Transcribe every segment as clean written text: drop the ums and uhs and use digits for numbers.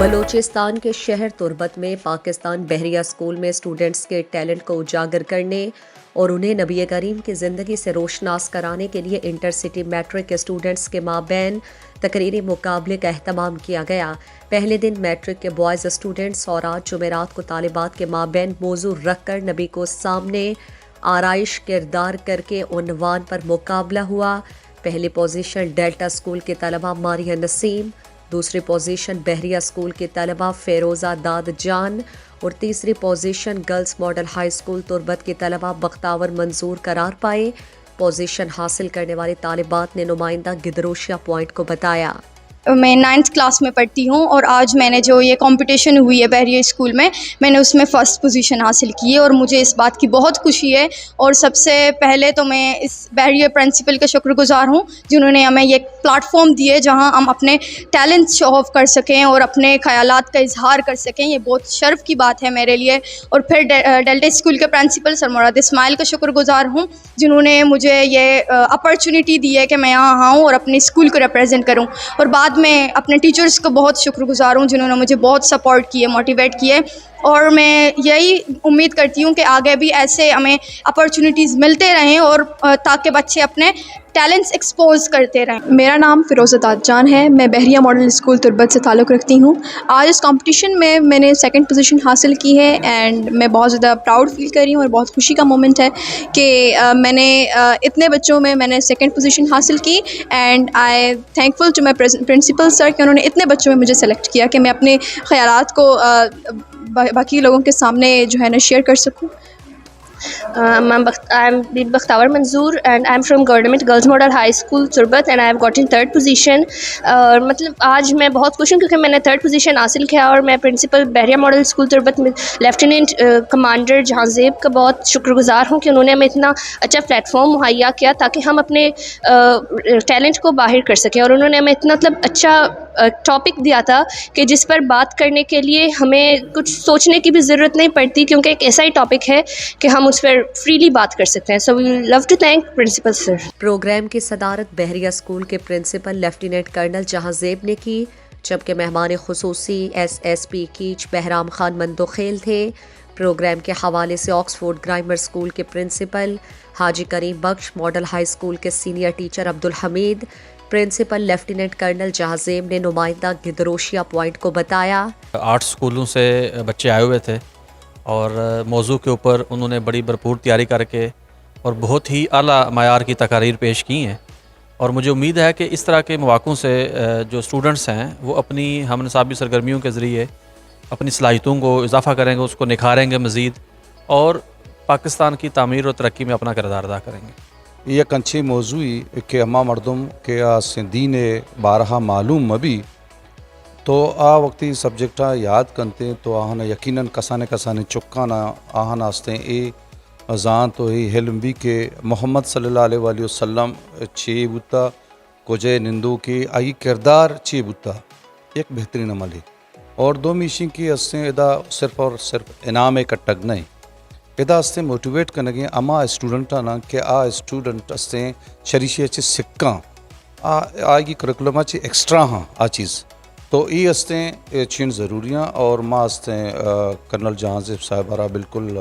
بلوچستان کے شہر تربت میں پاکستان بحریہ اسکول میں اسٹوڈنٹس کے ٹیلنٹ کو اجاگر کرنے اور انہیں نبی کریم کی زندگی سے روشناس کرانے کے لیے انٹر سٹی میٹرک کے اسٹوڈنٹس کے مابین تقریری مقابلے کا اہتمام کیا گیا۔ پہلے دن میٹرک کے بوائز اسٹوڈنٹس اور آج جمعرات کو طالبات کے مابین موضوع رکھ کر نبی کو سامنے آرائش کردار کر کے عنوان پر مقابلہ ہوا۔ پہلی پوزیشن ڈیلٹا اسکول کے طلبہ ماریہ نسیم، دوسری پوزیشن بحریہ اسکول کے طلبہ فیروزہ داد جان اور تیسری position girls model high school تربت کے طلبہ بختاور منظور قرار پائے۔ پوزیشن حاصل کرنے والی طالبات نے نمائندہ گدروشیہ پوائنٹ کو بتایا۔ میں 9th کلاس میں پڑھتی ہوں اور آج میں نے جو یہ کمپٹیشن ہوئی ہے بحریہ اسکول میں نے اس میں فرسٹ پوزیشن حاصل کی ہے اور مجھے اس بات کی بہت خوشی ہے۔ اور سب سے پہلے تو میں اس بحریہ پرنسپل کا شکر گزار ہوں جنہوں نے ہمیں یہ پلیٹ فارم دیے جہاں ہم اپنے ٹیلنٹ شو آف کر سکیں اور اپنے خیالات کا اظہار کر سکیں۔ یہ بہت شرف کی بات ہے میرے لیے۔ اور پھر ڈیلٹا اسکول کے پرنسپل سر مراد اسماعیل کا شکر گزار ہوں جنہوں نے مجھے یہ اپرچونیٹی دی ہے کہ میں یہاں آؤں اور اپنے اسکول کو ریپرزینٹ کروں۔ اور بعد میں اپنے ٹیچرز کو بہت شکر گزار ہوں جنہوں نے مجھے بہت سپورٹ کیے، موٹیویٹ کیے۔ اور میں یہی امید کرتی ہوں کہ آگے بھی ایسے ہمیں اپرچونیٹیز ملتے رہیں اور تاکہ بچے اپنے ٹیلنٹس ایکسپوز کرتے رہیں۔ میرا نام فیروزہ داد جان ہے، میں بحریہ ماڈل اسکول تربت سے تعلق رکھتی ہوں۔ آج اس کمپٹیشن میں نے سیکنڈ پوزیشن حاصل کی ہے اینڈ میں بہت زیادہ پراؤڈ فیل کر رہی ہوں اور بہت خوشی کا مومنٹ ہے کہ میں نے اتنے بچوں میں نے سیکنڈ پوزیشن حاصل کی and I thankful to my principal sir کہ انہوں نے اتنے بچوں میں مجھے سلیکٹ کیا کہ میں اپنے خیالات کو باقی لوگوں کے سامنے جو ہے نا شیئر کر سکوں۔ I'm Bakhtavar Manzoor and I'm from Government Girls Model High School Turbat and I have gotten 3rd position۔ مطلب آج میں بہت خوش ہوں کیونکہ میں نے 3rd پوزیشن حاصل کیا اور میں پرنسپل بحریہ ماڈل اسکول تربت میں لیفٹیننٹ کمانڈر جہاں زیب کا بہت شکر گزار ہوں کہ انہوں نے ہمیں اتنا اچھا پلیٹ فارم مہیا کیا تاکہ ہم اپنے ٹیلنٹ کو باہر کر سکیں۔ اور انہوں نے ہمیں اتنا مطلب اچھا ٹاپک دیا تھا کہ جس پر بات کرنے کے لیے ہمیں کچھ سوچنے کی بھی ضرورت نہیں پڑتی کیونکہ ایک ایسا ہی ٹاپک ہے کہ ہم اس پر فریلی بات کر سکتے ہیں۔ So we love to thank principal sir. Program کی صدارت بحریہ اسکول کے principal lieutenant colonel Jahanzeb نے کی، جبکہ مہمان خصوصی ایس پی کیچ بہرام خان مندوخیل تھے۔ پروگرام کے حوالے سے آکسفورڈ گرامر اسکول کے principal Haji Karim Bakhsh, model high school کے senior teacher Abdul Hamid, principal lieutenant colonel Jahanzeb نے نمائندہ گدروشیہ پوائنٹ کو بتایا۔ 8 اسکولوں سے بچے آئے ہوئے تھے اور موضوع کے اوپر انہوں نے بڑی بھرپور تیاری کر کے اور بہت ہی اعلیٰ معیار کی تقاریر پیش کی ہیں، اور مجھے امید ہے کہ اس طرح کے مواقعوں سے جو اسٹوڈنٹس ہیں وہ اپنی ہم نصابی سرگرمیوں کے ذریعے اپنی صلاحیتوں کو اضافہ کریں گے، اس کو نکھاریں گے مزید، اور پاکستان کی تعمیر اور ترقی میں اپنا کردار ادا کریں گے۔ یہ کنچی موضوعی کہ ہما مردم کے دین بارہا معلوم مبی تو وقتی سبجیکٹا یاد کنتے تو آہنا یقیناً کسانے چکانا آہن آستے اے ازان تو ہی حلم بھی کہ محمد صلی اللہ علیہ وآلہ وسلم چی بوتا کجے نندو کے آئی کردار چی بوتا ایک بہترین عمل ہے۔ اور دو میشن کی استے ادا صرف اور صرف انعام کا ٹگ نہیں، ادا استے موٹیویٹ کرنے گے اما اسٹوڈنٹانا کہ اسٹوڈنٹ استے شریشی اچھے سکاں آئی کریکولم اچھے ایکسٹرا ہاں چیز تو یہ استے چین ضروریاں۔ اور ماں استے کرنل جہاں زیب صاحبارہ بالکل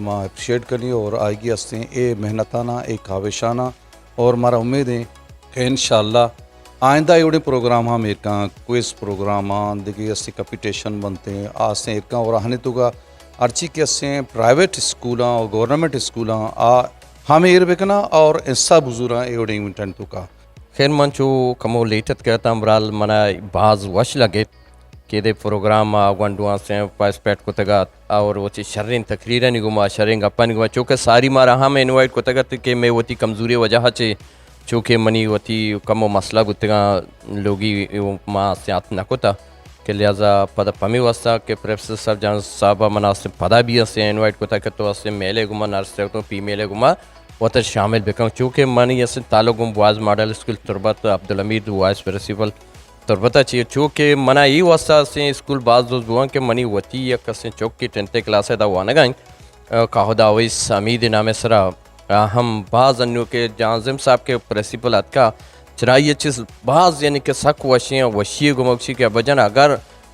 ماں اپریشیٹ کرنی اور آئے گی استے اے محنتانہ اے کاوشانہ، اور ہمارا امید ہے کہ انشاءاللہ آئندہ ایوڑے پروگرام ہم ایرکاں کوئز پروگرام دیکھیں اسے کمپٹیشن بنتے ہیں آستے ایرکاں اور آنے تو گا ارچی کے اسے پرائیویٹ اسکولاں اور گورنمنٹ اسکولاں ہمیں ایر بکنا اور انسا بزوراں ایوڑے انٹینٹ تو کا خیر منچو کمو لیٹت کہتا برال منا بعض وش لگے کہ دے پروگرام گونڈواں سے پارٹیسپیٹ کو تگا اور وہ چی شرین تقریریں نگما شرین گپا نگما چونکہ ساری مارا ہم انوائٹ کو تگا کہ میں وہ تی کمزوری وجہ چے چونکہ منی وہ تی کمو مسئلہ گتگا لوگی ماں سیات نکو تا کہ لہذا پدا پمی واسطہ کہ پروفیسر صاحب جان صاحبہ منا سے پدا بھی اسے انوائٹ کو تگا تو اسے میلے گما نرس تو پی میلے گما وہ تر شامل بکاں چونکہ منی اسے تعلق بواز ماڈل اسکول تربت عبدالحمید وائس پرنسپل تربتا چاہیے چونکہ منا یہ واسطہ سے اسکول بعض دوست بوان کہ منی وتی یا کسے چوک کی 10th کلاس ہے دا وانا گائیں کاہدا ویس امید نام سرا ہم بعض انو کے جانزم صاحب کے پرنسپل ات کا چرائی یہ چیز بعض یعنی کہ سک وشیاں وشی گموکشی کے بجن اگر